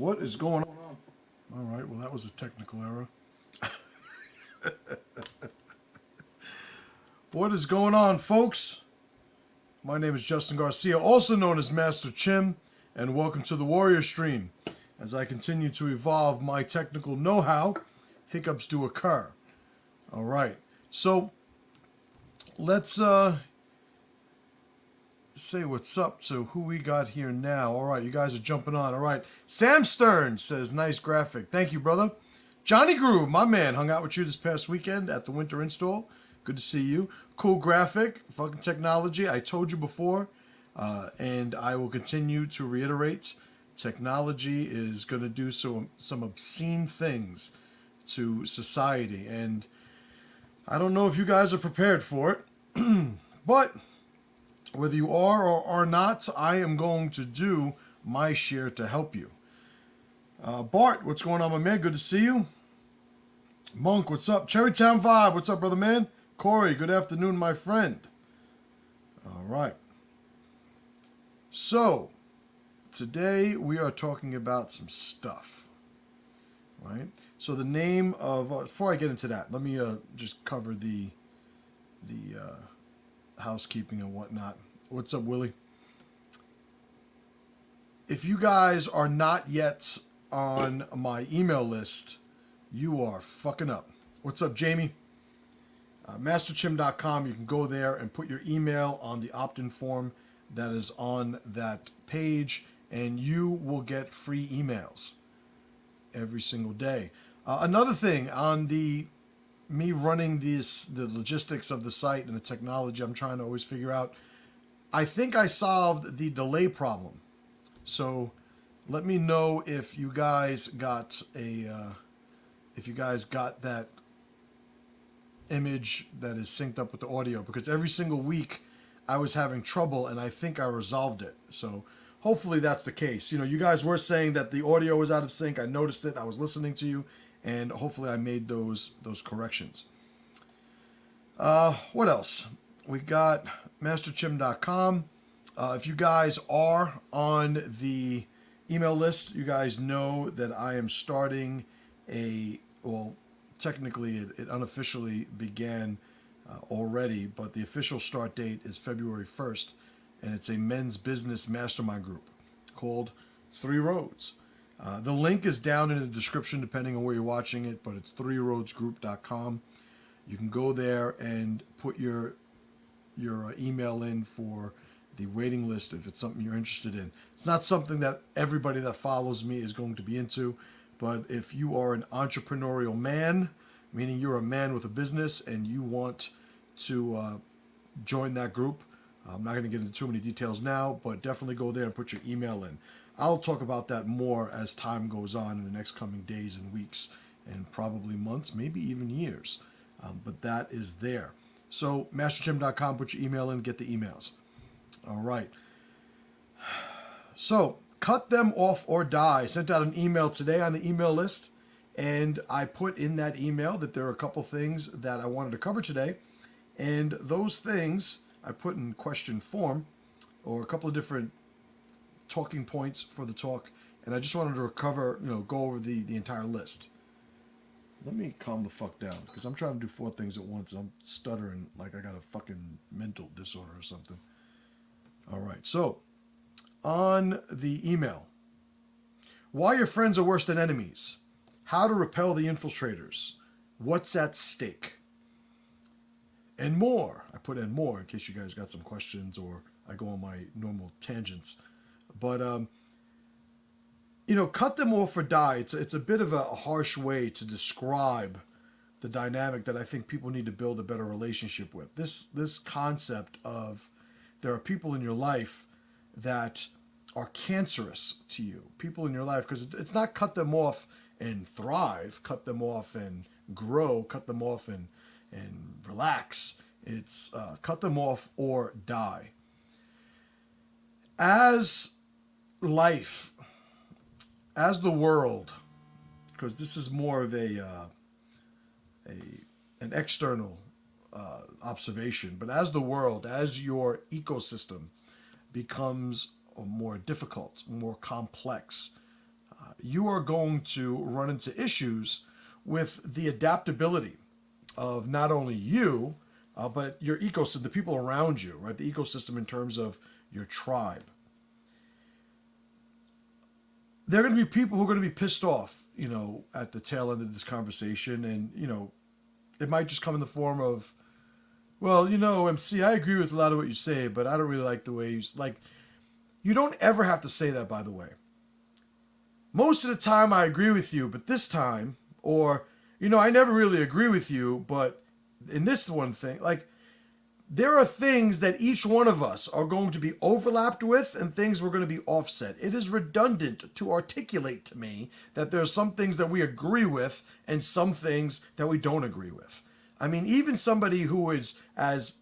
What is going on? All right, well, that was a technical error. What is going on, folks? My name is Justin Garcia, also known as Master Chim, and welcome to the Warrior Stream. As I continue to evolve my technical know-how, hiccups do occur. All right, so let's say what's up to who we got here now. All right, you guys are jumping on. All right, Sam Stern says, nice graphic. Thank you, brother. Johnny Groove, my man, hung out with you this past weekend at the winter install. Good to see you. Cool graphic, fucking technology. I told you before, and I will continue to reiterate, technology is going to do some obscene things to society. And I don't know if you guys are prepared for it, but whether you are or are not, I am going to do my share to help you. Bart, what's going on, my man? Good to see you. Monk, what's up? Cherrytown Vibe, what's up, brother man? Corey, good afternoon, my friend. All right. So, today we are talking about some stuff, right? So the name of, before I get into that, let me just cover the housekeeping and whatnot. What's up, Willie? If you guys are not yet on my email list, you are fucking up. What's up, Jamie? MasterChim.com. You can go there and put your email on the opt-in form that is on that page, and you will get free emails every single day. Another thing on me running the logistics of the site and the technology, I'm trying to always figure out. I think I solved the delay problem. So let me know if you guys got that image that is synced up with the audio, because every single week I was having trouble and I think I resolved it. So hopefully that's the case. You know, you guys were saying that the audio was out of sync. I noticed it. I was listening to you, and hopefully I made those corrections. What else? We got masterchim.com. If you guys are on the email list, you guys know that I am starting technically it unofficially began already, but the official start date is February 1st, and it's a men's business mastermind group called Three Roads. The link is down in the description depending on where you're watching it, but it's threeroadsgroup.com. You can go there and put your email in for the waiting list if it's something you're interested in. It's not something that everybody that follows me is going to be into, but if you are an entrepreneurial man, meaning you're a man with a business and you want to join that group, I'm not going to get into too many details now, but definitely go there and put your email in. I'll talk about that more as time goes on in the next coming days and weeks and probably months, maybe even years. But that is there. So masterchim.com, put your email in, get the emails. All right. So cut them off or die. I sent out an email today on the email list, and I put in that email that there are a couple things that I wanted to cover today. And those things I put in question form, or a couple of different talking points for the talk, and I just wanted to go over the entire list. Let me calm the fuck down, because I'm trying to do 4 things at once, and I'm stuttering like I got a fucking mental disorder or something. All right, so on the email, why your friends are worse than enemies, how to repel the infiltrators, what's at stake, and more. I put in more in case you guys got some questions or I go on my normal tangents. But, cut them off or die. It's a bit of a harsh way to describe the dynamic that I think people need to build a better relationship with. This concept of there are people in your life that are cancerous to you. People in your life, because it's not cut them off and thrive, cut them off and grow, cut them off and relax. It's cut them off or die. As life, as the world, because this is more of an external observation, but as the world, as your ecosystem becomes more difficult, more complex, you are going to run into issues with the adaptability of not only you, but your ecosystem, the people around you, right? The ecosystem in terms of your tribe. There are going to be people who are going to be pissed off, at the tail end of this conversation. And, it might just come in the form of, well, MC, I agree with a lot of what you say, but I don't really like the way you don't ever have to say that, by the way. Most of the time I agree with you, but this time, or, I never really agree with you, but in this one thing, there are things that each one of us are going to be overlapped with and things we're going to be offset. It is redundant to articulate to me that there's some things that we agree with and some things that we don't agree with. I mean, even somebody who is as,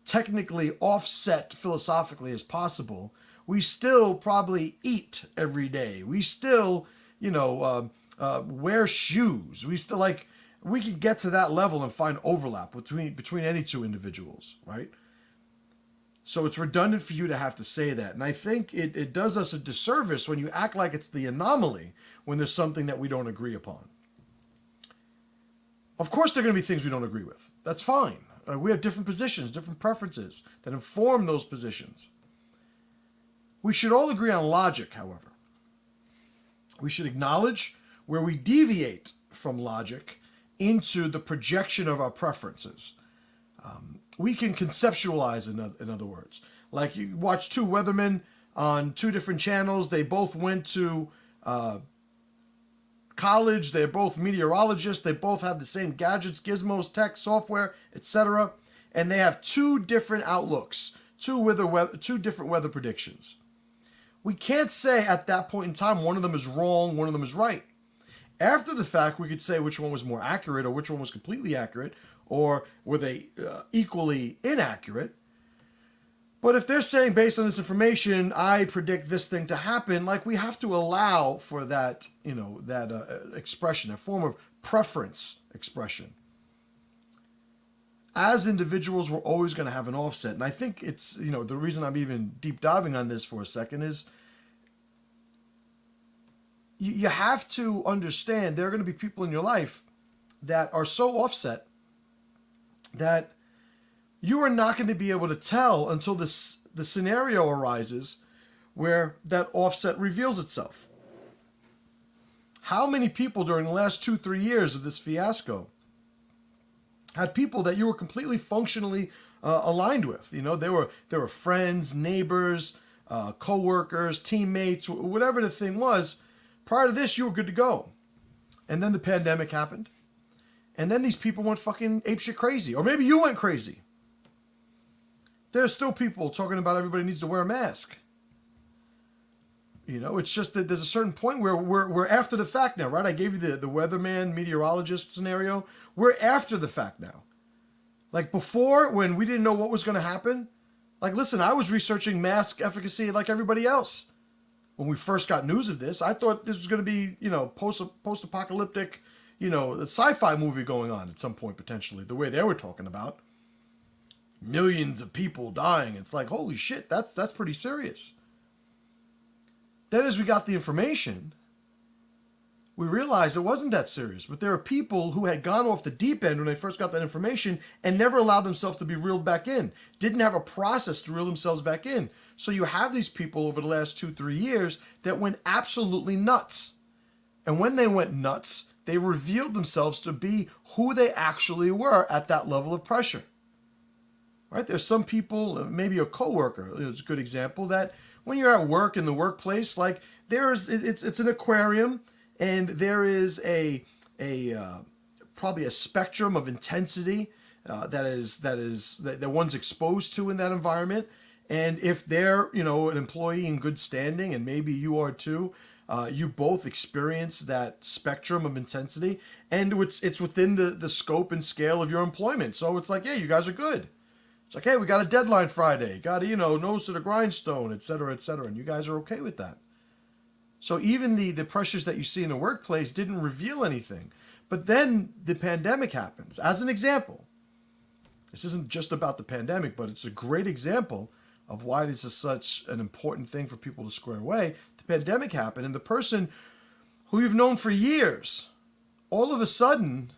technically offset philosophically as possible, we still probably eat every day. We still, wear shoes. We still we can get to that level and find overlap between any two individuals, right? So it's redundant for you to have to say that. And I think it does us a disservice when you act like it's the anomaly when there's something that we don't agree upon. Of course, there are going to be things we don't agree with. That's fine. We have different positions, different preferences that inform those positions. We should all agree on logic, however. We should acknowledge where we deviate from logic into the projection of our preferences. We can conceptualize, in other words. Like you watch two weathermen on two different channels. They both went to college. They're both meteorologists. They both have the same gadgets, gizmos, tech, software, etc. And they have two different outlooks, two different weather predictions. We can't say at that point in time one of them is wrong, one of them is right. After the fact, we could say which one was more accurate or which one was completely accurate, or were they equally inaccurate. But if they're saying, based on this information, I predict this thing to happen, we have to allow for that, expression, a form of preference expression. As individuals, we're always going to have an offset. And I think it's, the reason I'm even deep diving on this for a second is, you have to understand there are going to be people in your life that are so offset that you are not going to be able to tell until the scenario arises where that offset reveals itself. How many people during the last 2-3 years of this fiasco had people that you were completely functionally aligned with? They were friends, neighbors, co-workers, teammates, whatever the thing was. Prior to this, you were good to go. And then the pandemic happened. And then these people went fucking apeshit crazy. Or maybe you went crazy. There's still people talking about everybody needs to wear a mask. It's just that there's a certain point where we're after the fact now, right? I gave you the weatherman, meteorologist scenario. We're after the fact now. Before, when we didn't know what was going to happen, listen, I was researching mask efficacy like everybody else. When we first got news of this, I thought this was going to be, post-apocalyptic, a sci-fi movie going on at some point, potentially, the way they were talking about. Millions of people dying. It's like, holy shit, that's pretty serious. Then as we got the information, we realized it wasn't that serious. But there are people who had gone off the deep end when they first got that information and never allowed themselves to be reeled back in. Didn't have a process to reel themselves back in. So you have these people over the last 2-3 years that went absolutely nuts. And when they went nuts, they revealed themselves to be who they actually were at that level of pressure. Right? There's some people, maybe a coworker, it's a good example, that when you're at work in the workplace, it's an aquarium, and there is probably a spectrum of intensity that one's exposed to in that environment. And if they're, an employee in good standing, and maybe you are too, you both experience that spectrum of intensity, and it's within the scope and scale of your employment. So it's like, yeah, you guys are good. It's like, hey, we got a deadline Friday, got to, nose to the grindstone, et cetera, and you guys are okay with that. So even the pressures that you see in the workplace didn't reveal anything. But then the pandemic happens. As an example, this isn't just about the pandemic, but it's a great example of why this is such an important thing for people to square away, the pandemic happened, and the person who you've known for years all of a sudden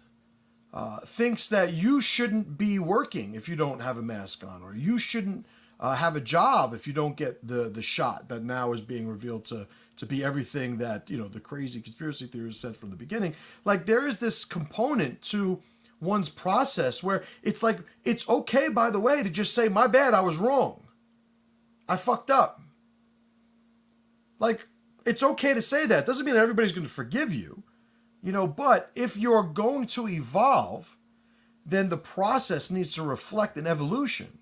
thinks that you shouldn't be working if you don't have a mask on, or you shouldn't have a job if you don't get the shot that now is being revealed to be everything that, you know, the crazy conspiracy theorists said from the beginning. Like, there is this component to one's process where it's like, it's okay, by the way, to just say, my bad, I was wrong. I fucked up. Like, it's okay to say that. Doesn't mean everybody's going to forgive you, you know, but if you're going to evolve, then the process needs to reflect an evolution.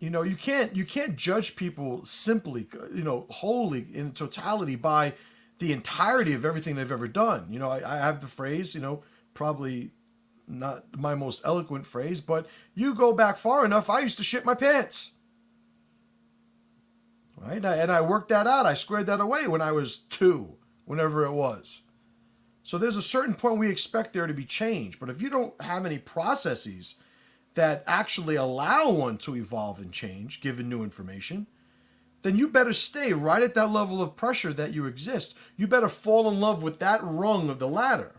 You know, you can't judge people simply, you know, wholly in totality by the entirety of everything they've ever done. You know, I have the phrase, you know, probably not my most eloquent phrase, but you go back far enough, I used to shit my pants. Right? And I worked that out. I squared that away when I was 2, whenever it was. So there's a certain point we expect there to be change. But if you don't have any processes that actually allow one to evolve and change, given new information, then you better stay right at that level of pressure that you exist. You better fall in love with that rung of the ladder.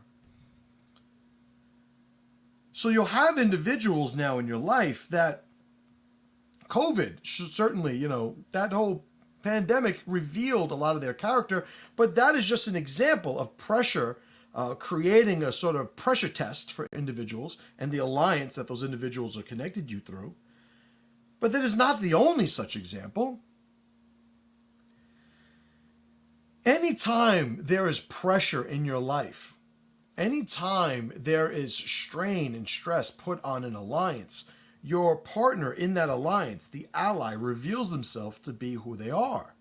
So you'll have individuals now in your life that COVID should certainly, you know, that whole pandemic revealed a lot of their character, but that is just an example of pressure creating a sort of pressure test for individuals and the alliance that those individuals are connected you through. But that is not the only such example. Anytime there is pressure in your life, anytime there is strain and stress put on an alliance, your partner in that alliance, the ally, reveals themselves to be who they are.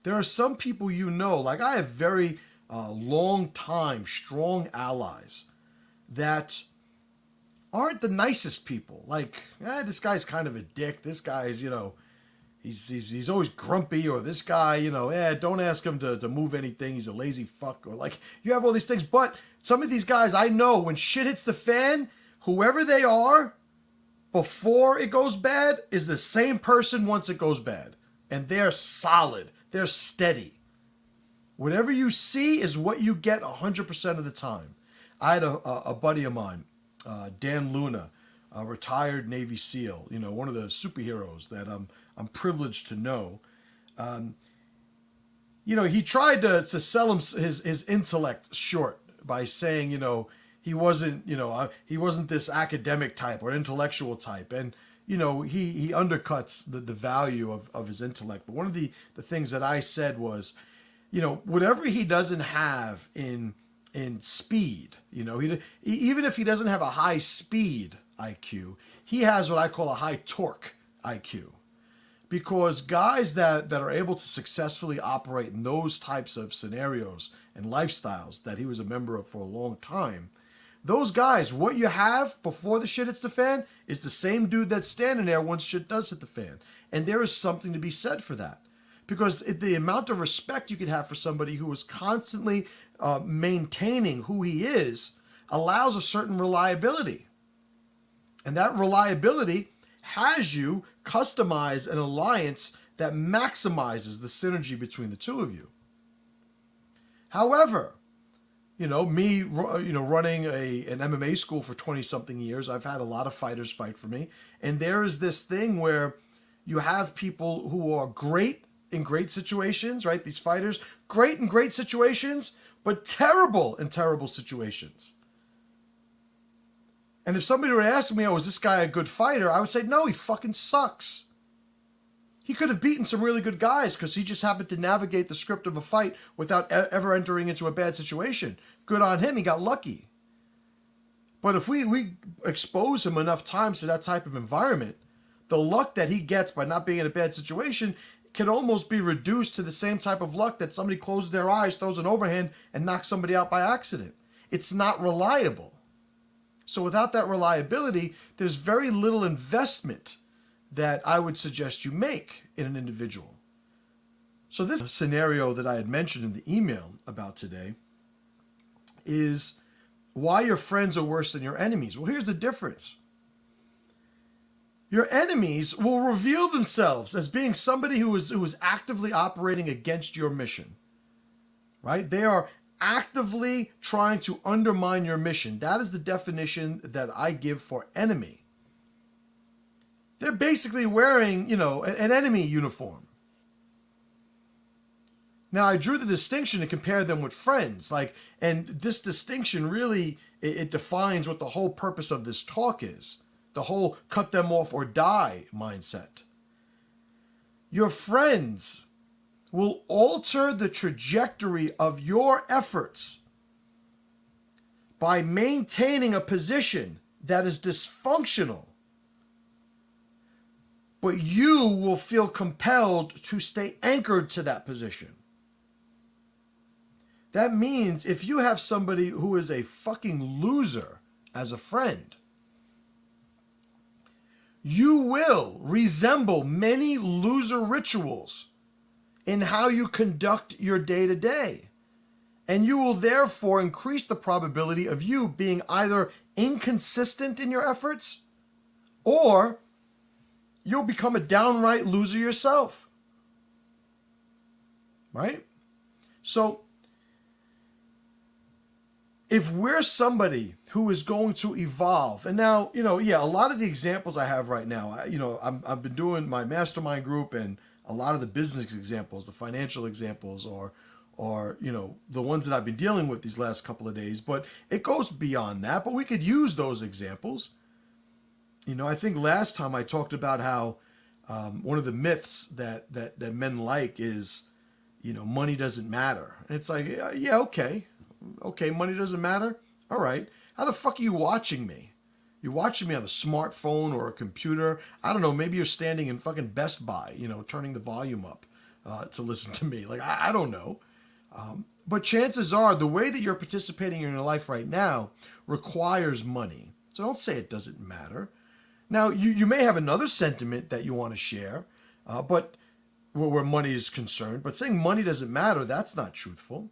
There are some people, you know, like I have very long time, strong allies that aren't the nicest people. Like, this guy's kind of a dick. This guy's, you know, he's always grumpy, or this guy, you know, don't ask him to move anything. He's a lazy fuck, or like, you have all these things. But some of these guys, I know when shit hits the fan, whoever they are, before it goes bad is the same person once it goes bad. And they're solid. They're steady. Whatever you see is what you get 100% of the time. I had a buddy of mine, Dan Luna, a retired Navy SEAL, you know, one of the superheroes that I'm privileged to know. You know, he tried to sell his intellect short by saying, you know, he wasn't this academic type or intellectual type. And, you know, he undercuts the value of his intellect. But one of the things that I said was, you know, whatever he doesn't have in speed, you know, even if he doesn't have a high speed IQ, he has what I call a high torque IQ. Because guys that are able to successfully operate in those types of scenarios and lifestyles that he was a member of for a long time, those guys, what you have before the shit hits the fan is the same dude that's standing there once shit does hit the fan. And there is something to be said for that. Because the amount of respect you could have for somebody who is constantly maintaining who he is allows a certain reliability. And that reliability has you customize an alliance that maximizes the synergy between the two of you. However, you know, me, you know, running an MMA school for 20-something years, I've had a lot of fighters fight for me. And there is this thing where you have people who are great in great situations, right? These fighters, great in great situations, but terrible in terrible situations. And if somebody were to ask me, oh, is this guy a good fighter? I would say, no, he fucking sucks. He could have beaten some really good guys because he just happened to navigate the script of a fight without ever entering into a bad situation. Good on him. He got lucky. But if we expose him enough times to that type of environment, the luck that he gets by not being in a bad situation can almost be reduced to the same type of luck that somebody closes their eyes, throws an overhand, and knocks somebody out by accident. It's not reliable. So without that reliability, there's very little investment that I would suggest you make in an individual. So this scenario that I had mentioned in the email about today is why your friends are worse than your enemies. Well, here's the difference. Your enemies will reveal themselves as being somebody who is actively operating against your mission, right? They are actively trying to undermine your mission. That is the definition that I give for enemy. They're basically wearing, an enemy uniform. Now, I drew the distinction to compare them with friends, and this distinction really, it defines what the whole purpose of this talk is. The whole cut them off or die mindset. Your friends will alter the trajectory of your efforts by maintaining a position that is dysfunctional, but you will feel compelled to stay anchored to that position. That means if you have somebody who is a fucking loser as a friend, you will resemble many loser rituals in how you conduct your day-to-day. And you will therefore increase the probability of you being either inconsistent in your efforts or you'll become a downright loser yourself. Right? So, if we're somebody who is going to evolve, and now, a lot of the examples I have right now, I've been doing my mastermind group, and a lot of the business examples, the financial examples, or the ones that I've been dealing with these last couple of days, but it goes beyond that, but we could use those examples. I think last time I talked about how one of the myths that men like is, money doesn't matter. And it's like, yeah, okay, money doesn't matter? All right. How the fuck are you watching me? You're watching me on a smartphone or a computer. I don't know, maybe you're standing in fucking Best Buy, turning the volume up to listen to me. I don't know. But chances are the way that you're participating in your life right now requires money. So don't say it doesn't matter. Now, you may have another sentiment that you want to share, but where money is concerned. But saying money doesn't matter, that's not truthful.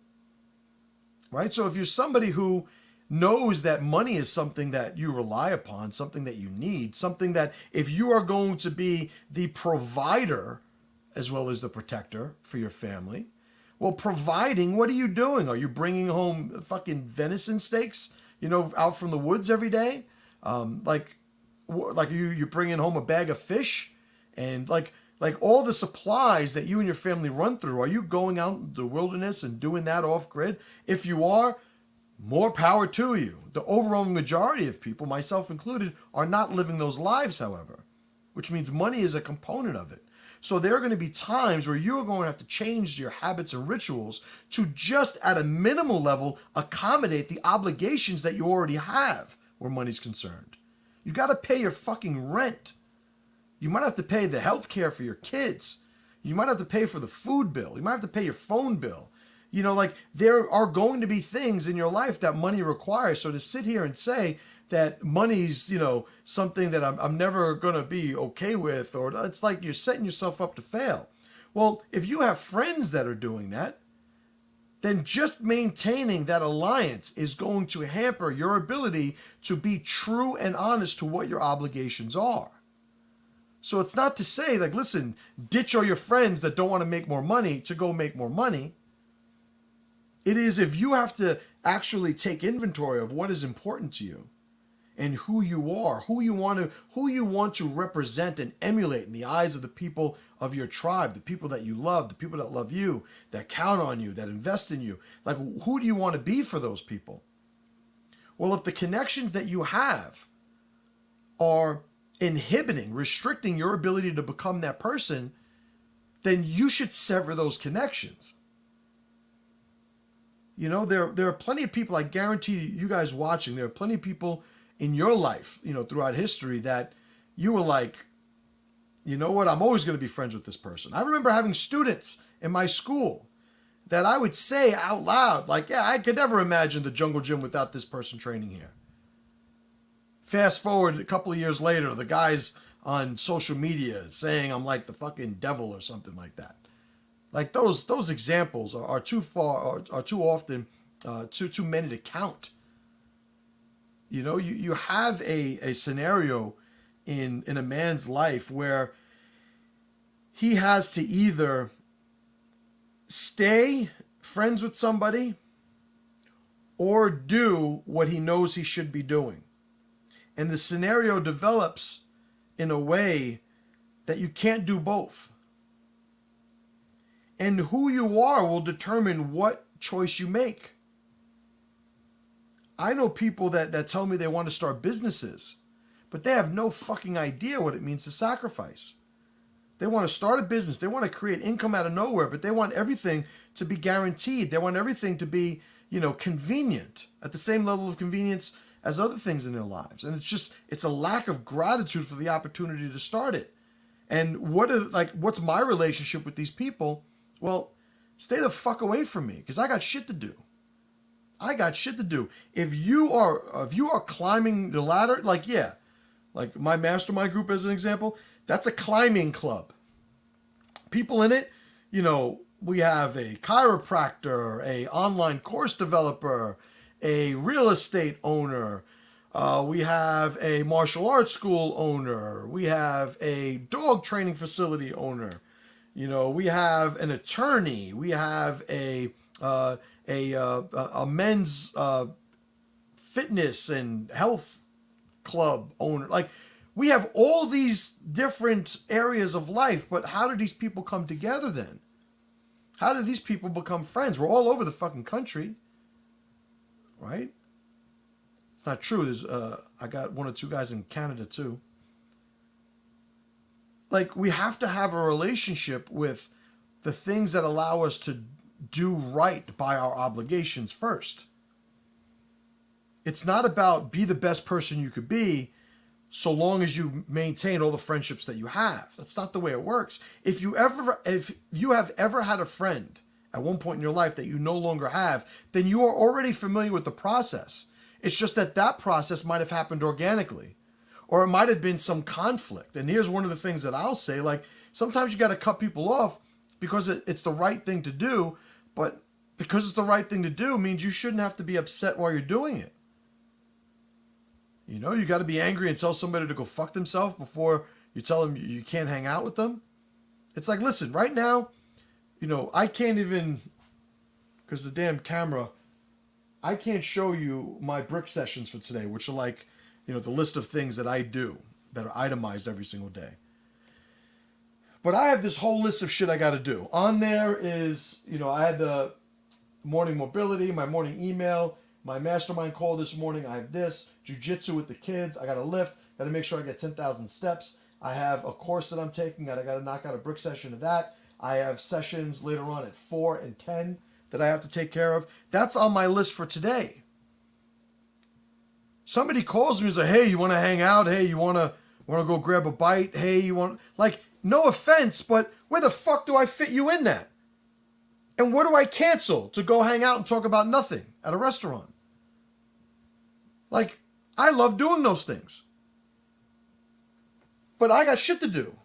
Right? So if you're somebody who knows that money is something that you rely upon, something that you need, something that if you are going to be the provider as well as the protector for your family, well, providing, what are you doing? Are you bringing home fucking venison steaks, out from the woods every day? You bringing home a bag of fish and like all the supplies that you and your family run through, are you going out in the wilderness and doing that off grid? If you are, more power to you. The overwhelming majority of people, myself included, are not living those lives, however, which means money is a component of it. So there are going to be times where you're going to have to change your habits and rituals to just at a minimal level accommodate the obligations that you already have where money's concerned. You got to pay your fucking rent. You might have to pay the health care for your kids. You might have to pay for the food bill. You might have to pay your phone bill. There are going to be things in your life that money requires. So to sit here and say that money's, something that I'm never going to be okay with, or it's like you're setting yourself up to fail. Well, if you have friends that are doing that, then just maintaining that alliance is going to hamper your ability to be true and honest to what your obligations are. So it's not to say, listen, ditch all your friends that don't want to make more money to go make more money. It is if you have to actually take inventory of what is important to you and who you are, who you want to represent and emulate in the eyes of the people of your tribe, the people that you love, the people that love you, that count on you, that invest in you. Who do you want to be for those people? Well, if the connections that you have are inhibiting, restricting your ability to become that person, then you should sever those connections. There are plenty of people, I guarantee you guys watching, there are plenty of people in your life, throughout history that you were like, you know what, I'm always going to be friends with this person. I remember having students in my school that I would say out loud, yeah, I could never imagine the jungle gym without this person training here. Fast forward a couple of years later, the guy's on social media saying I'm like the fucking devil or something like that. Those examples are too often too many to count. You have a scenario in a man's life where he has to either stay friends with somebody or do what he knows he should be doing. And the scenario develops in a way that you can't do both. And who you are will determine what choice you make. I know people that tell me they want to start businesses, but they have no fucking idea what it means to sacrifice. They want to start a business. They want to create income out of nowhere, but they want everything to be guaranteed. They want everything to be, convenient, at the same level of convenience as other things in their lives. And it's a lack of gratitude for the opportunity to start it. And what's my relationship with these people? Well, stay the fuck away from me, because I got shit to do. If you are climbing the ladder, like my mastermind group as an example, that's a climbing club. People in it, we have a chiropractor, a online course developer, a real estate owner. We have a martial arts school owner. We have a dog training facility owner. We have an attorney. We have a men's fitness and health club owner. Like, we have all these different areas of life, but how do these people come together then? How do these people become friends? We're all over the fucking country, right? It's not true. I got one or two guys in Canada too. Like, we have to have a relationship with the things that allow us to do right by our obligations first. It's not about be the best person you could be so long as you maintain all the friendships that you have. That's not the way it works. If you have ever had a friend at one point in your life that you no longer have, then you are already familiar with the process. It's just that process might have happened organically, or it might have been some conflict. And here's one of the things that I'll say, like, sometimes you got to cut people off because it's the right thing to do, but because it's the right thing to do means you shouldn't have to be upset while you're doing it. You got to be angry and tell somebody to go fuck themselves before you tell them you can't hang out with them. It's like, listen, right now, I can't even, because the damn camera, I can't show you my brick sessions for today, which are like, the list of things that I do that are itemized every single day. But I have this whole list of shit I got to do. On there is, I had the morning mobility, my morning email, my mastermind call this morning. I have this, jiu-jitsu with the kids. I got to lift, got to make sure I get 10,000 steps. I have a course that I'm taking. I got to knock out a brick session of that. I have sessions later on at 4 and 10 that I have to take care of. That's on my list for today. Somebody calls me and says, hey, you want to hang out? Hey, you want to go grab a bite? Hey, you want, like, no offense, but where the fuck do I fit you in that? And what do I cancel to go hang out and talk about nothing at a restaurant? Like, I love doing those things. But I got shit to do.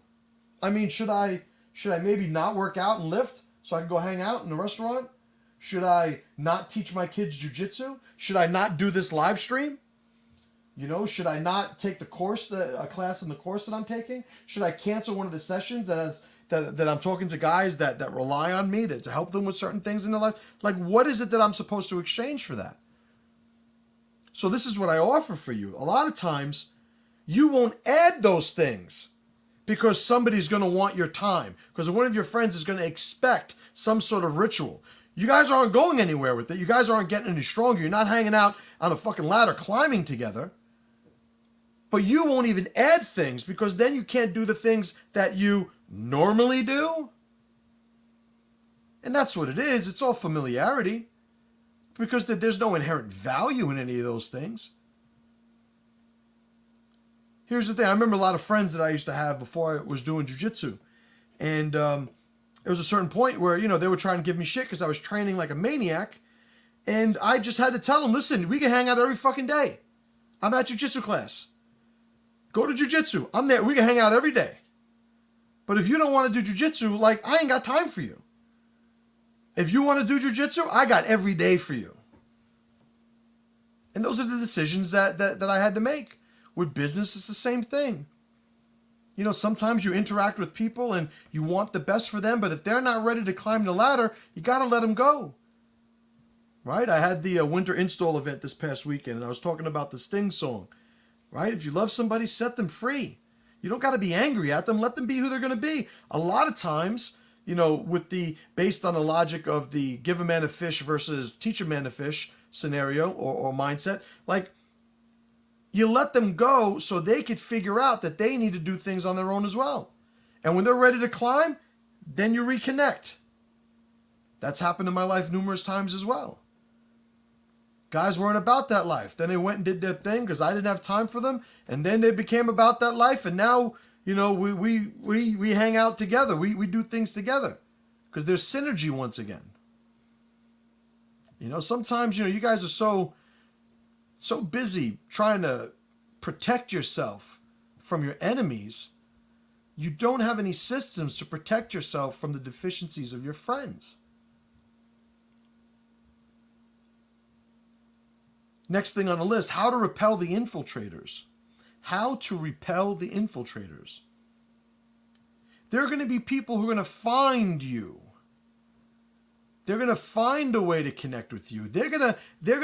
I mean, should I maybe not work out and lift so I can go hang out in the restaurant? Should I not teach my kids jiu-jitsu? Should I not do this live stream? Should I not take a class in the course that I'm taking? Should I cancel one of the sessions that I'm talking to guys that rely on me to help them with certain things in their life? Like, what is it that I'm supposed to exchange for that? So this is what I offer for you. A lot of times, you won't add those things because somebody's going to want your time, because one of your friends is going to expect some sort of ritual. You guys aren't going anywhere with it. You guys aren't getting any stronger. You're not hanging out on a fucking ladder climbing together. But you won't even add things because then you can't do the things that you normally do. And that's what it is. It's all familiarity, because there's no inherent value in any of those things. Here's the thing. I remember a lot of friends that I used to have before I was doing jiu-jitsu. And there was a certain point where, they were trying to give me shit because I was training like a maniac. And I just had to tell them, listen, we can hang out every fucking day. I'm at jiu-jitsu class. Go to jiu-jitsu. I'm there. We can hang out every day. But if you don't want to do jiu-jitsu, like, I ain't got time for you. If you want to do jiu-jitsu, I got every day for you. And those are the decisions that I had to make. With business, it's the same thing. You know, sometimes you interact with people and you want the best for them, but if they're not ready to climb the ladder, you got to let them go. Right? I had the winter install event this past weekend, and I was talking about the Sting song. Right? If you love somebody, set them free. You don't got to be angry at them. Let them be who they're going to be. A lot of times, you know, based on the logic of the give a man a fish versus teach a man a fish scenario or mindset, like, you let them go so they could figure out that they need to do things on their own as well. And when they're ready to climb, then you reconnect. That's happened in my life numerous times as well. Guys weren't about that life. Then they went and did their thing because I didn't have time for them. And then they became about that life. And now, you know, we hang out together. We do things together because there's synergy once again. You know, sometimes, you know, you guys are so busy trying to protect yourself from your enemies, you don't have any systems to protect yourself from the deficiencies of your friends. Next thing on the list, how to repel the infiltrators. How to repel the infiltrators. There are going to be people who are going to find you. They're going to find a way to connect with you. They're going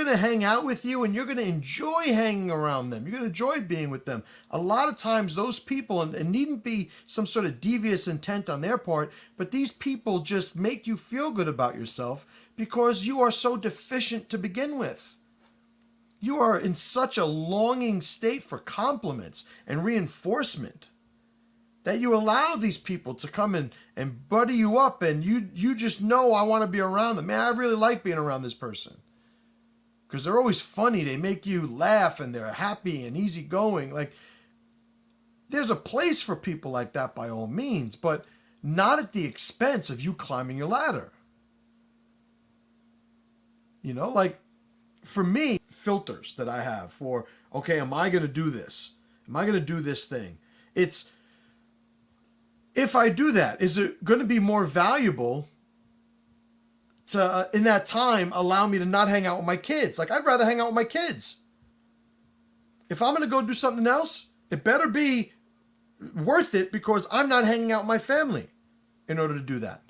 to hang out with you, and you're going to enjoy hanging around them. You're going to enjoy being with them. A lot of times those people, and it needn't be some sort of devious intent on their part, but these people just make you feel good about yourself because you are so deficient to begin with. You are in such a longing state for compliments and reinforcement that you allow these people to come in and buddy you up, and you just know, I want to be around them. Man, I really like being around this person. Because they're always funny. They make you laugh, and they're happy and easygoing. Like, there's a place for people like that by all means, but not at the expense of you climbing your ladder. You know, like, for me, filters that I have for, okay, am I going to do this? Am I going to do this thing? It's, if I do that, is it going to be more valuable to, in that time, allow me to not hang out with my kids? Like, I'd rather hang out with my kids. If I'm going to go do something else, it better be worth it because I'm not hanging out with my family in order to do that.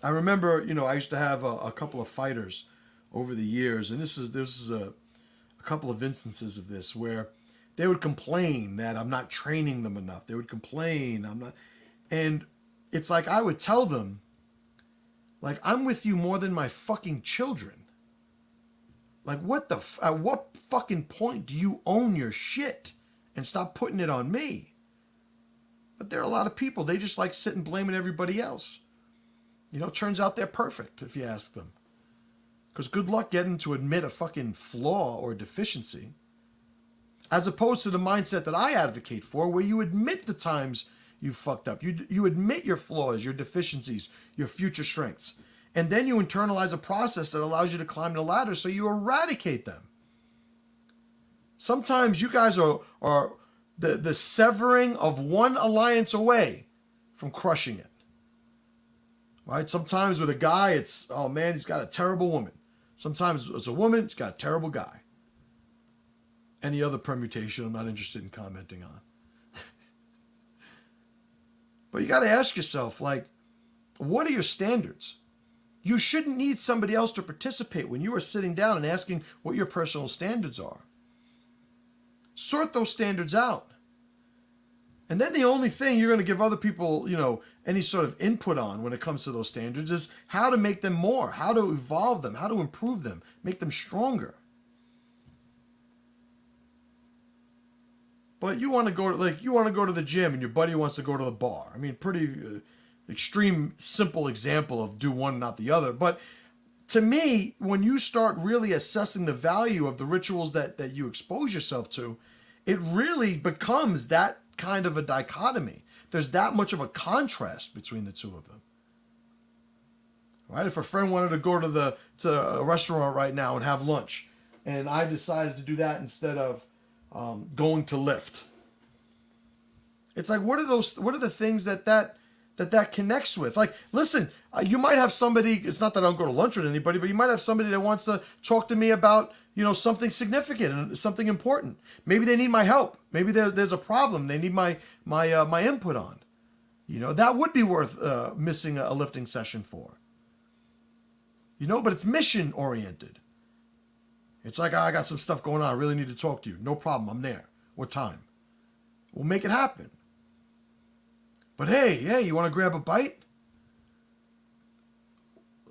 I remember, you know, I used to have a couple of fighters over the years, and this is a couple of instances of this where they would complain that I'm not training them enough. They would complain I'm not, and it's like I would tell them, like, I'm with you more than my fucking children. Like, at what fucking point do you own your shit and stop putting it on me? But there are a lot of people, they just like sitting blaming everybody else. You know, it turns out they're perfect if you ask them. Because good luck getting to admit a fucking flaw or deficiency. As opposed to the mindset that I advocate for, where you admit the times you fucked up. You admit your flaws, your deficiencies, your future strengths. And then you internalize a process that allows you to climb the ladder so you eradicate them. Sometimes you guys are the severing of one alliance away from crushing it. Right? Sometimes with a guy, it's, oh man, he's got a terrible woman. Sometimes it's a woman, he's got a terrible guy. Any other permutation I'm not interested in commenting on. But you got to ask yourself, like, what are your standards? You shouldn't need somebody else to participate when you are sitting down and asking what your personal standards are. Sort those standards out. And then the only thing you're going to give other people, you know, any sort of input on when it comes to those standards is how to make them more, how to evolve them, how to improve them, make them stronger. But you want to go to the gym and your buddy wants to go to the bar. I mean, pretty extreme, simple example of do one, not the other. But to me, when you start really assessing the value of the rituals that you expose yourself to, it really becomes that kind of a dichotomy. There's that much of a contrast between the two of them. Right? If a friend wanted to go to a restaurant right now and have lunch, and I decided to do that instead of going to Lyft, it's like, what are the things that that connects with. Like, listen, you might have somebody, it's not that I don't go to lunch with anybody, but you might have somebody that wants to talk to me about, something significant and something important. Maybe they need my help. Maybe there's a problem they need my input on. That would be worth missing a lifting session for. But it's mission oriented. It's like, I got some stuff going on. I really need to talk to you. No problem. I'm there. What time? We'll make it happen. But hey, you want to grab a bite?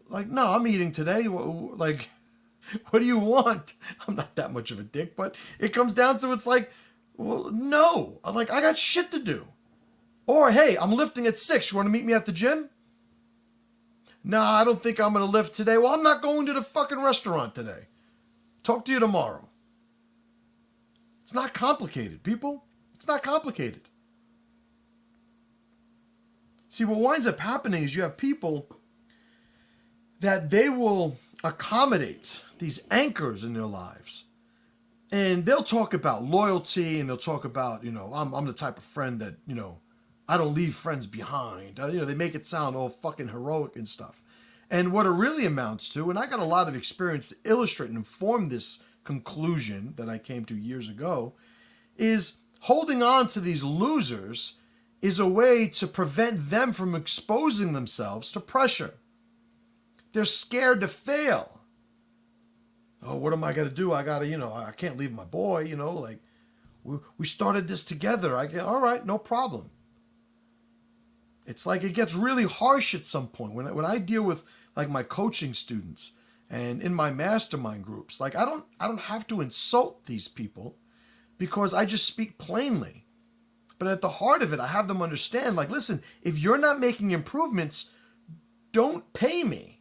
Like, no, I'm eating today. Like, what do you want? I'm not that much of a dick, but it comes down to, it's like, well, no. I'm like, I got shit to do. Or, hey, I'm lifting at 6. You want to meet me at the gym? Nah, I don't think I'm going to lift today. Well, I'm not going to the fucking restaurant today. Talk to you tomorrow. It's not complicated, people. It's not complicated. See, what winds up happening is you have people that they will accommodate these anchors in their lives. And they'll talk about loyalty, and they'll talk about, I'm the type of friend that, I don't leave friends behind. They make it sound all fucking heroic and stuff. And what it really amounts to, and I got a lot of experience to illustrate and inform this conclusion that I came to years ago, is holding on to these losers is a way to prevent them from exposing themselves to pressure. They're scared to fail. Oh, what am I going to do? I got to, I can't leave my boy, like we started this together. All right, no problem. It's like it gets really harsh at some point. When I deal with like my coaching students and in my mastermind groups, like I don't have to insult these people because I just speak plainly. But at the heart of it, I have them understand, like, listen, if you're not making improvements, don't pay me.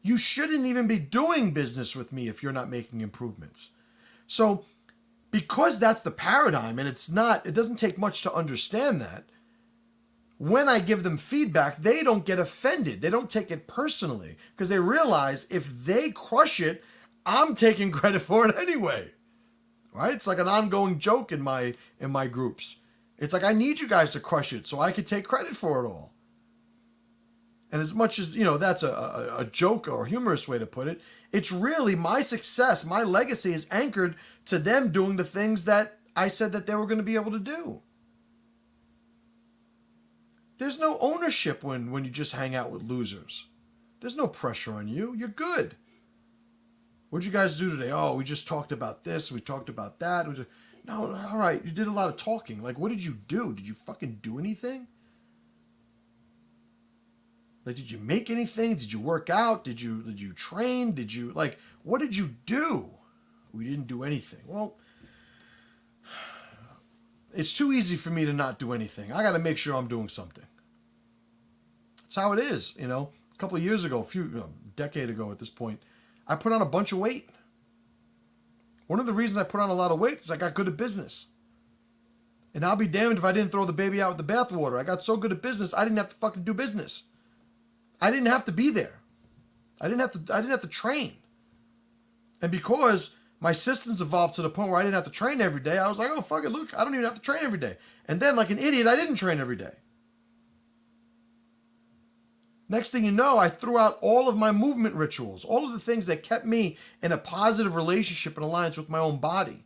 You shouldn't even be doing business with me if you're not making improvements. So because that's the paradigm, and it doesn't take much to understand that, when I give them feedback, they don't get offended. They don't take it personally because they realize if they crush it, I'm taking credit for it anyway. Right? It's like an ongoing joke in my groups. It's like, I need you guys to crush it so I can take credit for it all. And as much as, that's a joke or a humorous way to put it, it's really my success, my legacy is anchored to them doing the things that I said that they were going to be able to do. There's no ownership when you just hang out with losers. There's no pressure on you. You're good. What'd you guys do today? Oh, we just talked about this. We talked about that. No, all right. You did a lot of talking. Like, what did you do? Did you fucking do anything? Like, did you make anything? Did you work out? Did you train? What did you do? We didn't do anything. Well, it's too easy for me to not do anything. I got to make sure I'm doing something. That's how it is. A couple of years ago, a decade ago at this point, I put on a bunch of weight. One of the reasons I put on a lot of weight is I got good at business. And I'll be damned if I didn't throw the baby out with the bathwater. I got so good at business, I didn't have to fucking do business. I didn't have to be there. I didn't have to train. And because my systems evolved to the point where I didn't have to train every day, I was like, oh, fuck it, look, I don't even have to train every day. And then, like an idiot, I didn't train every day. Next thing you know, I threw out all of my movement rituals, all of the things that kept me in a positive relationship and alliance with my own body.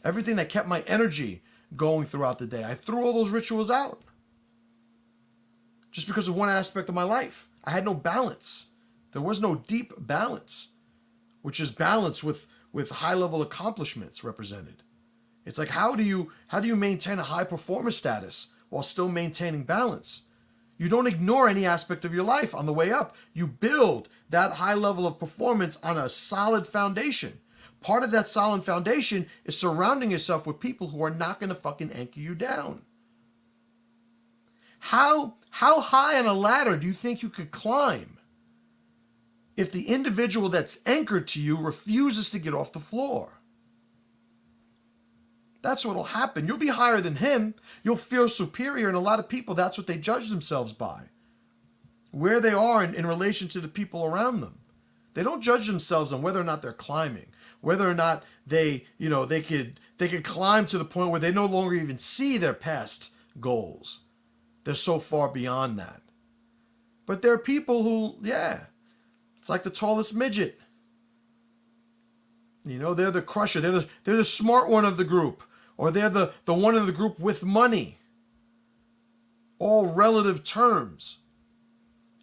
Everything that kept my energy going throughout the day. I threw all those rituals out. Just because of one aspect of my life. I had no balance. There was no deep balance, which is balance with high-level accomplishments represented. It's like, how do you maintain a high performer status while still maintaining balance? You don't ignore any aspect of your life on the way up. You build that high level of performance on a solid foundation. Part of that solid foundation is surrounding yourself with people who are not going to fucking anchor you down. How high on a ladder do you think you could climb if the individual that's anchored to you refuses to get off the floor? That's what'll happen. You'll be higher than him. You'll feel superior, and a lot of people, that's what they judge themselves by. Where they are in relation to the people around them. They don't judge themselves on whether or not they're climbing, whether or not they could climb to the point where they no longer even see their past goals. They're so far beyond that. But there are people who, yeah, it's like the tallest midget. You know, they're the crusher. They're the smart one of the group. Or they're the one in the group with money. All relative terms.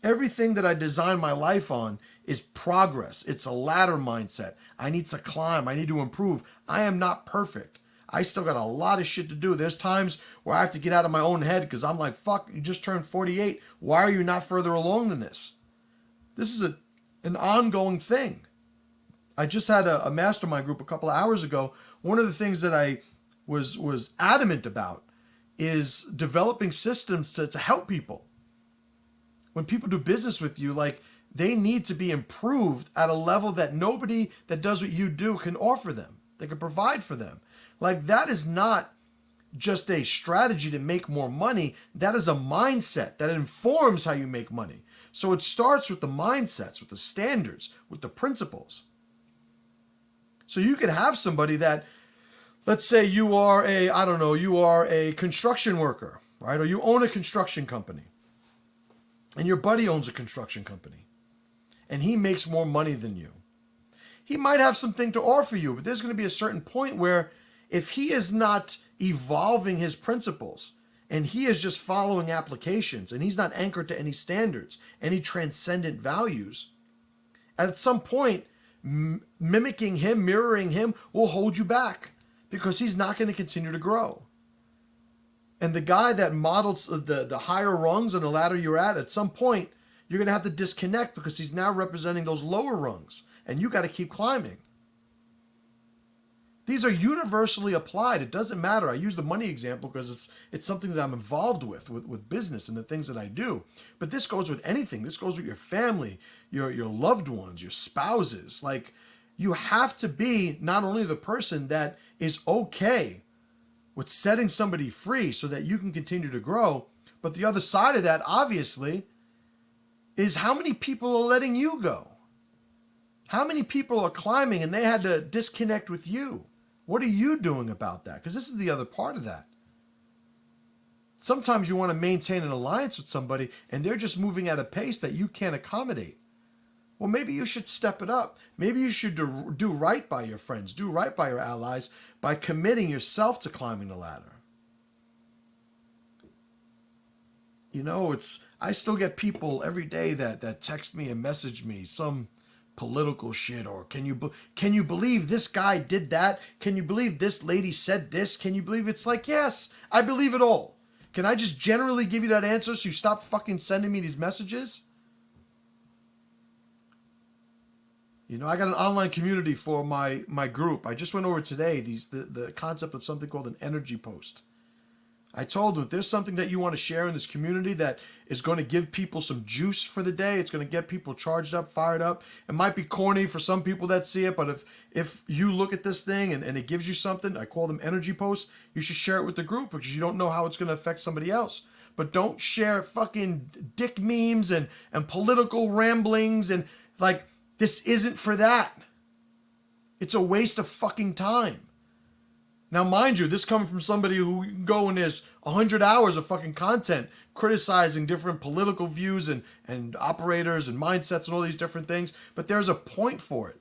Everything that I design my life on is progress. It's a ladder mindset. I need to climb. I need to improve. I am not perfect. I still got a lot of shit to do. There's times where I have to get out of my own head because I'm like, fuck, you just turned 48. Why are you not further along than this? This is an ongoing thing. I just had a mastermind group a couple of hours ago. One of the things that I was adamant about is developing systems to help people. When people do business with you, like, they need to be improved at a level that nobody that does what you do can offer them. They can provide for them. Like, that is not just a strategy to make more money. That is a mindset that informs how you make money. So it starts with the mindsets, with the standards, with the principles. So you could have somebody that, let's say you are a construction worker, right? Or you own a construction company. And your buddy owns a construction company. And he makes more money than you. He might have something to offer you, but there's going to be a certain point where if he is not evolving his principles and he is just following applications and he's not anchored to any standards, any transcendent values, at some point, mimicking him, mirroring him will hold you back because he's not going to continue to grow. And the guy that models the higher rungs on the ladder you're at some point, you're going to have to disconnect because he's now representing those lower rungs and you got to keep climbing. These are universally applied. It doesn't matter. I use the money example because it's something that I'm involved with business and the things that I do. But this goes with anything. This goes with your family, your loved ones, your spouses. Like, you have to be not only the person that is okay with setting somebody free so that you can continue to grow, but the other side of that, obviously, is how many people are letting you go? How many people are climbing and they had to disconnect with you? What are you doing about that? Because this is the other part of that. Sometimes you want to maintain an alliance with somebody and they're just moving at a pace that you can't accommodate. Well, maybe you should step it up. Maybe you should do right by your friends, do right by your allies by committing yourself to climbing the ladder. You know, I still get people every day that text me and message me some political shit, or can you believe this guy did that? Can you believe this lady said this? Can you believe? It's like, yes, I believe it all. Can I just generally give you that answer so you stop fucking sending me these messages? You know, I got an online community for my group. I just went over today the concept of something called an energy post. I told them if there's something that you want to share in this community that is going to give people some juice for the day, it's going to get people charged up, fired up. It might be corny for some people that see it, but if you look at this thing and it gives you something, I call them energy posts, you should share it with the group because you don't know how it's going to affect somebody else. But don't share fucking dick memes and political ramblings and like, this isn't for that. It's a waste of fucking time. Now, mind you, this coming from somebody who can go and there's 100 hours of fucking content criticizing different political views and operators and mindsets and all these different things, but there's a point for it.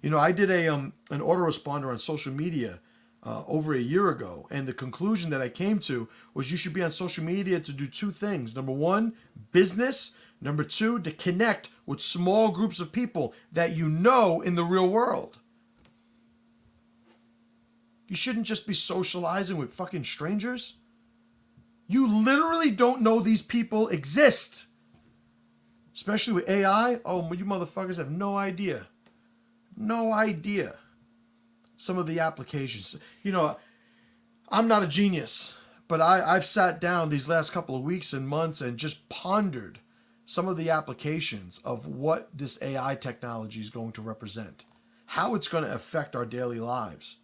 You know, I did an autoresponder on social media over a year ago, and the conclusion that I came to was you should be on social media to do two things. Number one, business. Number two, to connect with small groups of people that you know in the real world. You shouldn't just be socializing with fucking strangers. You literally don't know these people exist. Especially with AI. Oh, you motherfuckers have no idea. No idea. Some of the applications. You know, I'm not a genius, but I've sat down these last couple of weeks and months and just pondered some of the applications of what this AI technology is going to represent. How it's going to affect our daily lives.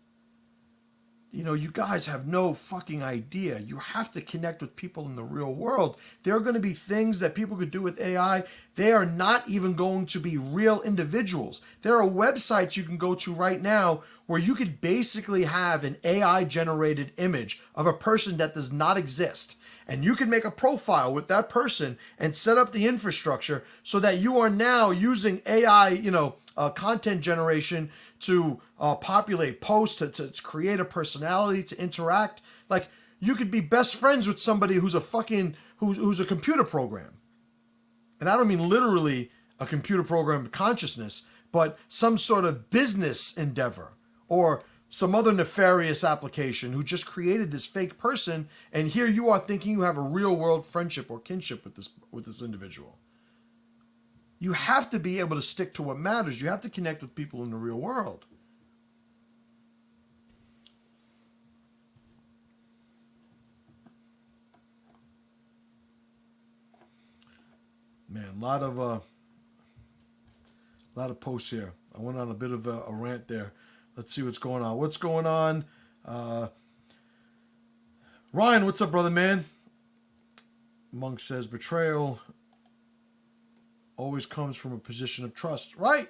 You know, you guys have no fucking idea. You have to connect with people in the real world. There are going to be things that people could do with AI. They are not even going to be real individuals. There are websites you can go to right now where you could basically have an AI-generated image of a person that does not exist. And you can make a profile with that person and set up the infrastructure so that you are now using AI, content generation to populate posts, to create a personality, to interact. Like, you could be best friends with somebody who's a computer program. And I don't mean literally a computer program consciousness, but some sort of business endeavor or some other nefarious application who just created this fake person, and here you are thinking you have a real world friendship or kinship with this individual. You have to be able to stick to what matters. You have to connect with people in the real world. Man, a lot of posts here. I went on a bit of a rant there. Let's see what's going on. What's going on? Ryan, what's up, brother man? Monk says betrayal always comes from a position of trust. Right.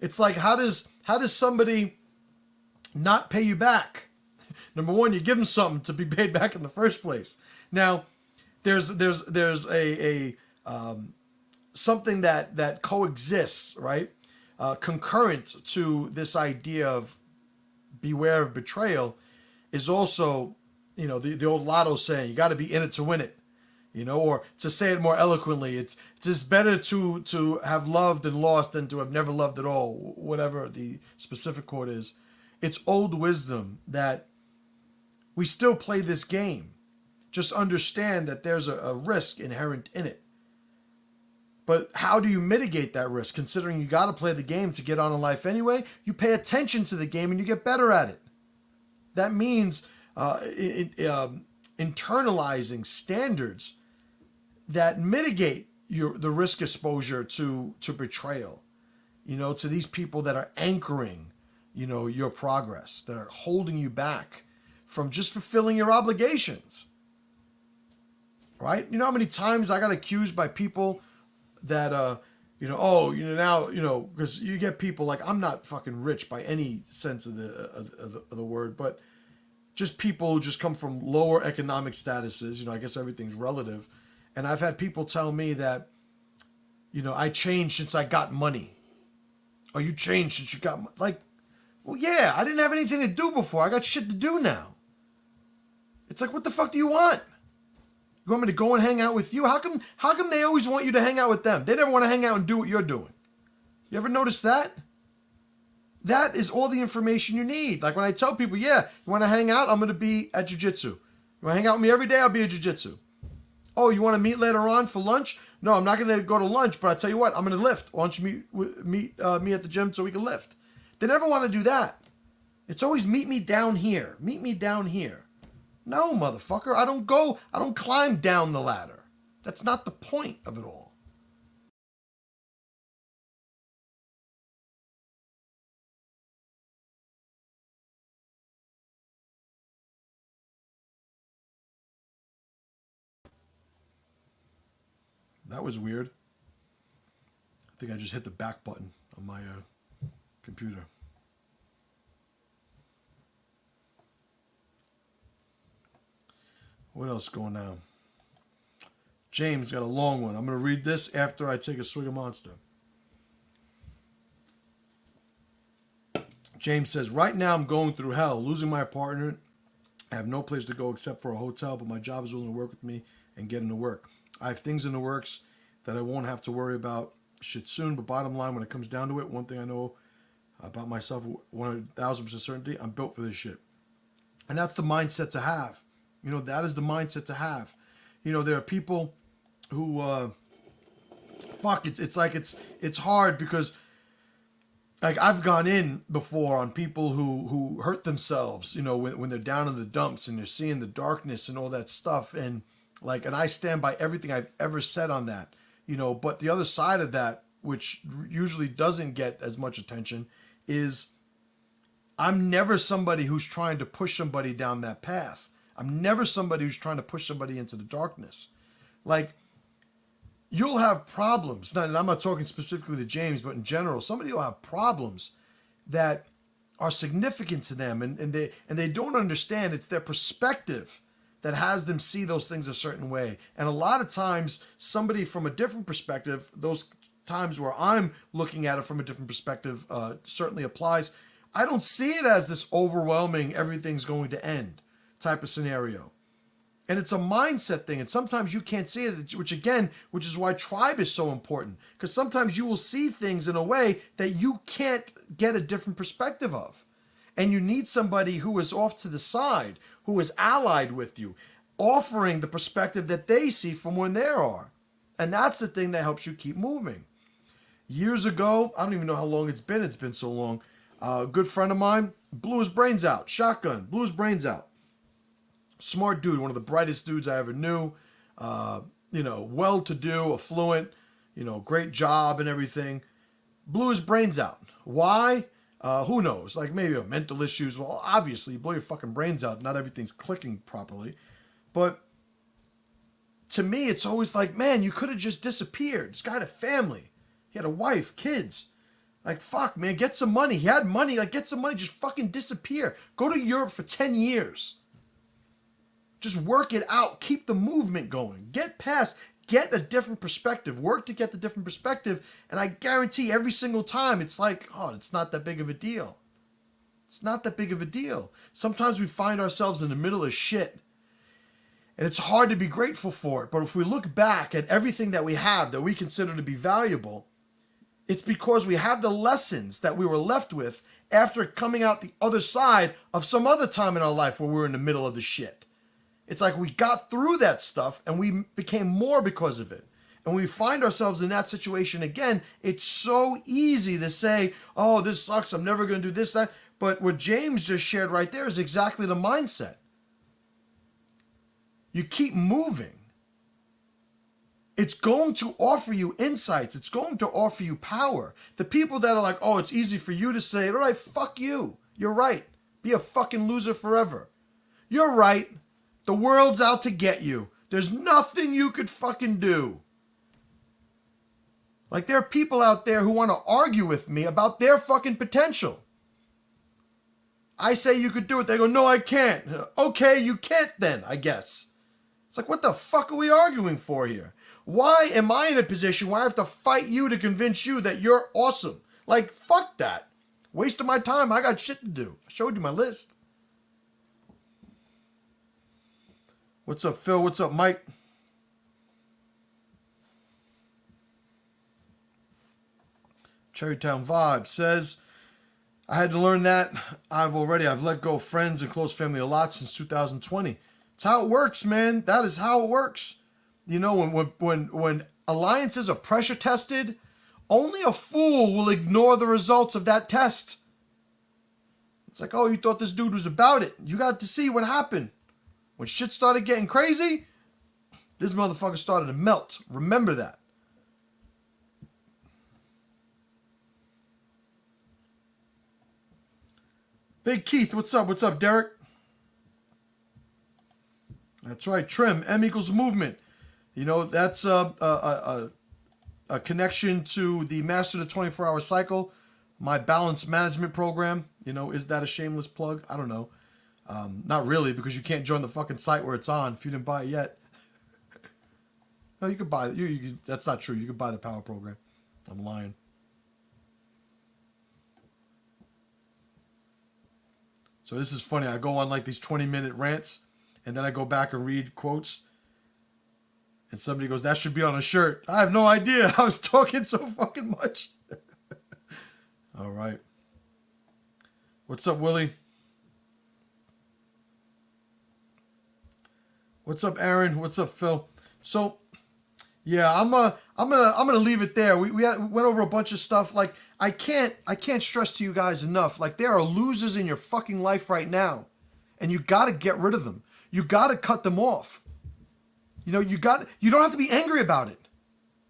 It's like, how does somebody not pay you back? Number one, you give them something to be paid back in the first place. Now, there's a something that coexists, right? Concurrent to this idea of beware of betrayal is also, the old Lotto saying, you got to be in it to win it, or to say it more eloquently, it's just better to have loved and lost than to have never loved at all, whatever the specific quote is. It's old wisdom that we still play this game. Just understand that there's a risk inherent in it. But how do you mitigate that risk? Considering you got to play the game to get on in life anyway, you pay attention to the game and you get better at it. That means internalizing standards that mitigate the risk exposure to betrayal. To these people that are anchoring, your progress, that are holding you back from just fulfilling your obligations. Right? You know how many times I got accused by people that, because you get people like, I'm not fucking rich by any sense of the word, but just people who just come from lower economic statuses. I guess everything's relative. And I've had people tell me that, I changed since I got money. Oh, you changed since you got money. Like, well, yeah, I didn't have anything to do before. I got shit to do now. It's like, what the fuck do you want? You want me to go and hang out with you? How come they always want you to hang out with them? They never want to hang out and do what you're doing. You ever notice that? That is all the information you need. Like when I tell people, yeah, you want to hang out? I'm going to be at jiu-jitsu. You want to hang out with me every day? I'll be at jiu-jitsu. Oh, you want to meet later on for lunch? No, I'm not going to go to lunch, but I tell you what, I'm going to lift. Why don't you meet me at the gym so we can lift? They never want to do that. It's always meet me down here. Meet me down here. No, motherfucker, I don't climb down the ladder. That's not the point of it all. That was weird. I think I just hit the back button on my computer. What else going on? James got a long one. I'm going to read this after I take a swig of Monster. James says, right now I'm going through hell, losing my partner. I have no place to go except for a hotel, but my job is willing to work with me and get into work. I have things in the works that I won't have to worry about shit soon, but bottom line, when it comes down to it, one thing I know about myself, 1,000% certainty, I'm built for this shit. And that's the mindset to have. That is the mindset to have. There are people who, it's like it's hard because, like, I've gone in before on people who hurt themselves, when they're down in the dumps and they're seeing the darkness and all that stuff. And I stand by everything I've ever said on that, but the other side of that, which usually doesn't get as much attention, is I'm never somebody who's trying to push somebody down that path. I'm never somebody who's trying to push somebody into the darkness. Like, you'll have problems. And I'm not talking specifically to James, but in general, somebody will have problems that are significant to them, and they don't understand. It's their perspective that has them see those things a certain way. And a lot of times, somebody from a different perspective, those times where I'm looking at it from a different perspective certainly applies. I don't see it as this overwhelming, everything's going to end type of scenario. And it's a mindset thing. And sometimes you can't see it, which is why tribe is so important. Because sometimes you will see things in a way that you can't get a different perspective of. And you need somebody who is off to the side, who is allied with you, offering the perspective that they see from where they are. And that's the thing that helps you keep moving. Years ago, I don't even know how long it's been so long, a good friend of mine blew his brains out, shotgun, blew his brains out. Smart dude, one of the brightest dudes I ever knew, well-to-do, affluent, great job and everything. Blew his brains out. Why? Who knows? Like maybe mental issues. Well, obviously, you blow your fucking brains out. Not everything's clicking properly. But to me, it's always like, man, you could have just disappeared. This guy had a family. He had a wife, kids. Like, fuck, man, get some money. He had money. Like, get some money. Just fucking disappear. Go to Europe for 10 years. Just work it out. Keep the movement going. Get a different perspective. Work to get the different perspective. And I guarantee every single time it's like, oh, it's not that big of a deal. It's not that big of a deal. Sometimes we find ourselves in the middle of shit. And it's hard to be grateful for it. But if we look back at everything that we have that we consider to be valuable, it's because we have the lessons that we were left with after coming out the other side of some other time in our life where we were in the middle of the shit. It's like we got through that stuff and we became more because of it. And when we find ourselves in that situation again, it's so easy to say, oh, this sucks, I'm never going to do this, that. But what James just shared right there is exactly the mindset. You keep moving. It's going to offer you insights. It's going to offer you power. The people that are like, oh, it's easy for you to say, all right, fuck you. You're right. Be a fucking loser forever. You're right. The world's out to get you. There's nothing you could fucking do. Like, there are people out there who want to argue with me about their fucking potential. I say you could do it. They go, no, I can't. Okay, you can't then, I guess. It's like, what the fuck are we arguing for here? Why am I in a position where I have to fight you to convince you that you're awesome? Like, fuck that. Waste of my time. I got shit to do. I showed you my list. What's up, Phil? What's up, Mike? Cherrytown Vibe says, I had to learn that. I've let go of friends and close family a lot since 2020. It's how it works, man. That is how it works. When alliances are pressure tested, only a fool will ignore the results of that test. It's like, oh, you thought this dude was about it. You got to see what happened. When shit started getting crazy, this motherfucker started to melt. Remember that. Big Keith, what's up? What's up, Derek? That's right, Trim, M equals movement. That's a connection to the Master the 24-Hour Cycle, my balance management program. Is that a shameless plug? I don't know. Not really, because you can't join the fucking site where it's on if you didn't buy it yet. No, you could buy it. You that's not true. You could buy the power program. I'm lying. So this is funny. I go on like these 20-minute rants, and then I go back and read quotes. And somebody goes, that should be on a shirt. I have no idea. I was talking so fucking much. All right. What's up, Willie? What's up, Aaron? What's up, Phil? So, yeah, I'm gonna leave it there. We went over a bunch of stuff. Like, I can't stress to you guys enough. Like, there are losers in your fucking life right now, and you got to get rid of them. You got to cut them off. You don't have to be angry about it.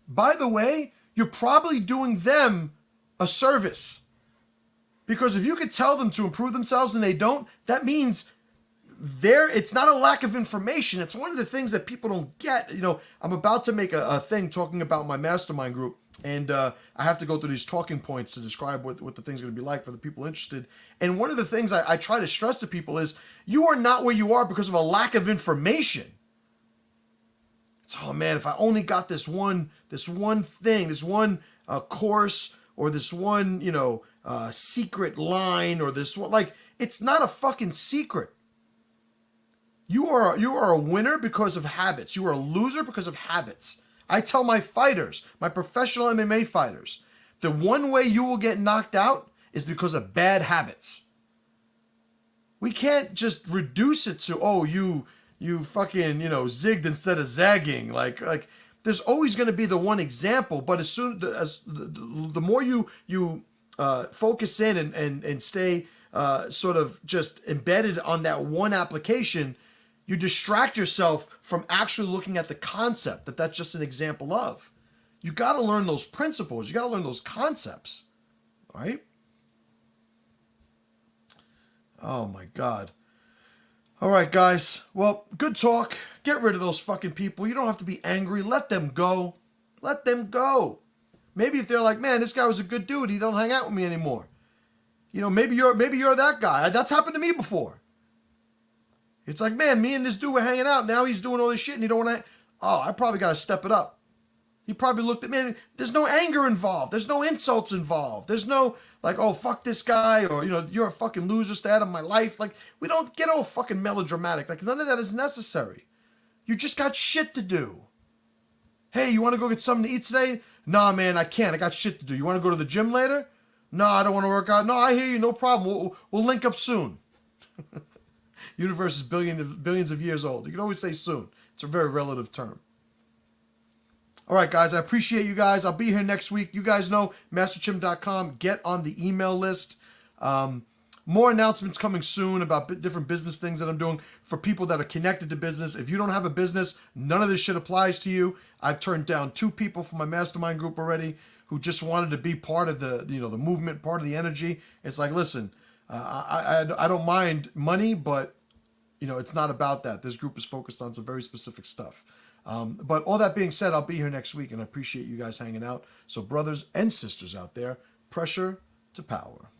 By the way, you're probably doing them a service, because if you could tell them to improve themselves and they don't, that means it's not a lack of information. It's one of the things that people don't get. I'm about to make a thing talking about my mastermind group, And I have to go through these talking points to describe what the thing's going to be like for the people interested. And one of the things I try to stress to people is you are not where you are because of a lack of information. It's, oh man, if I only got this one thing, this one course, or this one, secret line, or this one, like, it's not a fucking secret. You are a winner because of habits. You are a loser because of habits. I tell my fighters, my professional MMA fighters, the one way you will get knocked out is because of bad habits. We can't just reduce it to, oh, you fucking, zigged instead of zagging. Like there's always going to be the one example, but as the more you focus in and stay sort of just embedded on that one application, you distract yourself from actually looking at the concept that's just an example of. You got to learn those principles. You got to learn those concepts. All right? Oh, my God. All right, guys. Well, good talk. Get rid of those fucking people. You don't have to be angry. Let them go. Let them go. Maybe if they're like, man, this guy was a good dude, he don't hang out with me anymore. Maybe you're that guy. That's happened to me before. It's like, man, me and this dude were hanging out. Now he's doing all this shit and you don't want to... Oh, I probably got to step it up. He probably looked at me. There's no anger involved. There's no insults involved. There's no, like, oh, fuck this guy, or, you're a fucking loser, stay out of my life. Like, we don't get all fucking melodramatic. Like, none of that is necessary. You just got shit to do. Hey, you want to go get something to eat today? Nah, man, I can't. I got shit to do. You want to go to the gym later? No, I don't want to work out. No, I hear you. No problem. We'll link up soon. Universe is billions of years old. You can always say soon. It's a very relative term. All right, guys. I appreciate you guys. I'll be here next week. You guys know, MasterChim.com. Get on the email list. More announcements coming soon about different business things that I'm doing for people that are connected to business. If you don't have a business, none of this shit applies to you. I've turned down 2 people from my mastermind group already who just wanted to be part of the movement, part of the energy. It's like, listen, I don't mind money, but it's not about that. This group is focused on some very specific stuff. But all that being said, I'll be here next week, and I appreciate you guys hanging out. So brothers and sisters out there, pressure to power.